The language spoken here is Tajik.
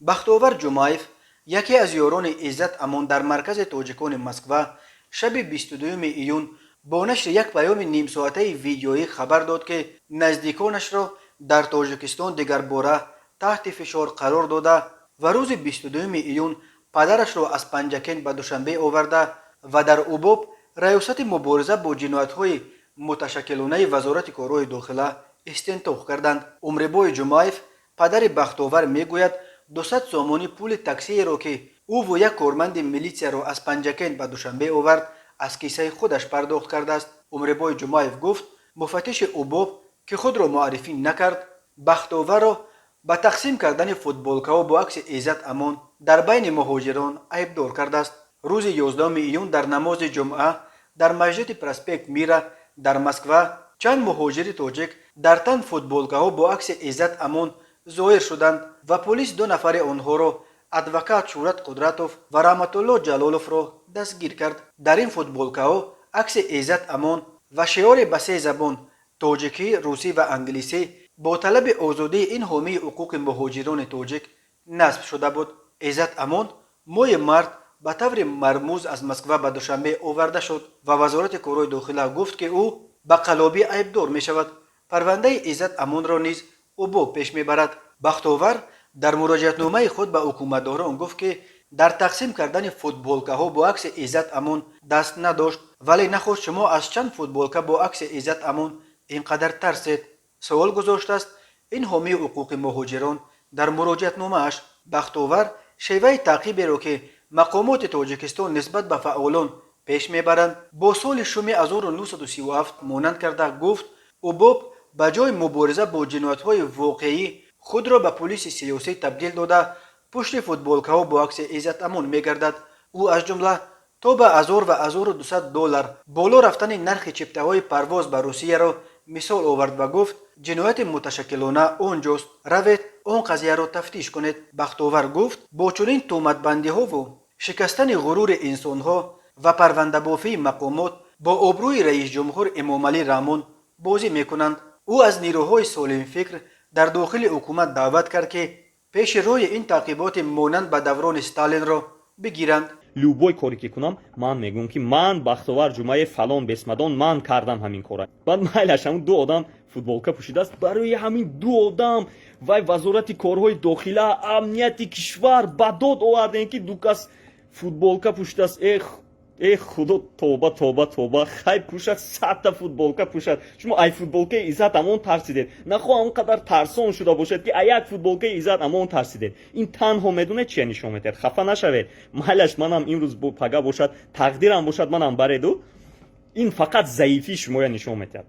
бахтовар ҷумаев яке аз ёрони иззат амон дар маркази тоҷикони москва шаби 22 июн бо нашри як паёми нимсоатаи видеоӣ хабар дод ки наздиконашро дар тоҷикистон дигарбора таҳти фишор қарор дода ва рӯзи 22 июн падарашро аз панҷакен ба душанбе оварда ва дар убоб раёсати мубориза бо ҷиноятҳои муташаккилонаи вазорати корҳои дохила истинтоқ карданд. Умрибой ҷумаев падари бахтовар мегӯяд 200 сомони пули таксиеро ки ӯ ву як корманди милитсияро аз панҷакен ба душанбе овард аз кисаи худаш пардохт кардааст. Умрибой ҷумаев гуфт муфаттиши убоб ки худро муаррифӣ накард бахтоварро ба тақсим кардани футболкаҳо бо акси иззат амон дар байни муҳоҷирон айбдор кардааст. рӯзи 11 июн дар намози ҷумъа дар масҷиди проспект Мира дар Москва чанд муҳоҷири тоҷик дар тан футболкаҳо бо акси иззат амон зоҳир шуданд ва полис ду нафари онҳоро адвокат Шӯрат Қудратов ва Раҳматулло Ҷалоловро дастгир кард. дар ин футболкаҳо акси иззат амон ва шиёре ба се забон тоҷикӣ, русӣ ва англисӣ бо талаби озодии ин ҳомии ҳуқуқи муҳоҷирони тоҷик насб шуда буд. иззат амон моҳи март ба таври мармӯз аз Москва ба Душанбе оварда шуд ва вазорати корҳои дохила гуфт ки ӯ ба қаллобӣ айбдор мешавад. парвандаи иззат амонро низ убоб пеш мебарад. бахтовар дар муроҷиатномаи худ ба ҳукуматдорон гуфт ки дар тақсим кардани футболкаҳо бо акси иззат амон даст надошт, вале нахост шумо аз чанд футболка бо акси иззат амон ин қадар тарсед. савол гузоштааст ин ҳомии ҳуқуқи муҳоҷирон дар муроҷиатномааш. бахтовар шеваи таъқиберо ки мақомоти тоҷикистон нисбат ба фаъолон пеш мебаранд бо соли шуми 1937 монанд карда гуфт убоб ба ҷои мубориза бо ҷиноятҳои воқеӣ худро ба полиси сиёсӣ табдил дода пушти футболкаҳо бо акси иззат амон мегардад. ӯ аз ҷумла то ба 1000 ва 1200 доллар боло рафтани нархи чиптаҳои парвоз ба Русияро мисол овард ва гуфт ҷинояти муташаккилона онҷост, равед он қазияро тафтиш кунед. бахтовар гуфт бо чунин тӯҳматбандиҳову шикастани ғурури инсонҳо ва парвандабофии мақомот бо обрӯи раисҷумҳур Эмомалӣ Раҳмон бозӣ мекунанд. ӯ аз нирӯҳои солимфикр дар дохили ҳукумат даъват кард ки пеши роҳи ин таъқиботи монанд ба даврони Сталинро бигиранд. любой коре ки кунам ман мегӯям ки ман бахтовар ҷумаев фалон бесмадон ман кардам ҳамин кора. баъд майлаш ҳамун ду одам футболка пӯшидааст барои ҳамин ду одам вай вазорати корҳои дохила амнияти кишвар ба дод овардем ки ду кас футболка пӯшидааст. худо тоба тоба тоба хай пӯшад 100 футболка пӯшад. шумо ай футболкаи иззат амон тарсидед. нахоҳ он қадар тарсон шуда бошед ки ай як футболкаи иззат амон тарсидед. ин танҳо медонед чия нишон медиҳад. хафа нашавед. майлаш манам имрӯз пага бошад тақдирам бошад манам бареду ин фақат заифии шумоя нишон медиҳад.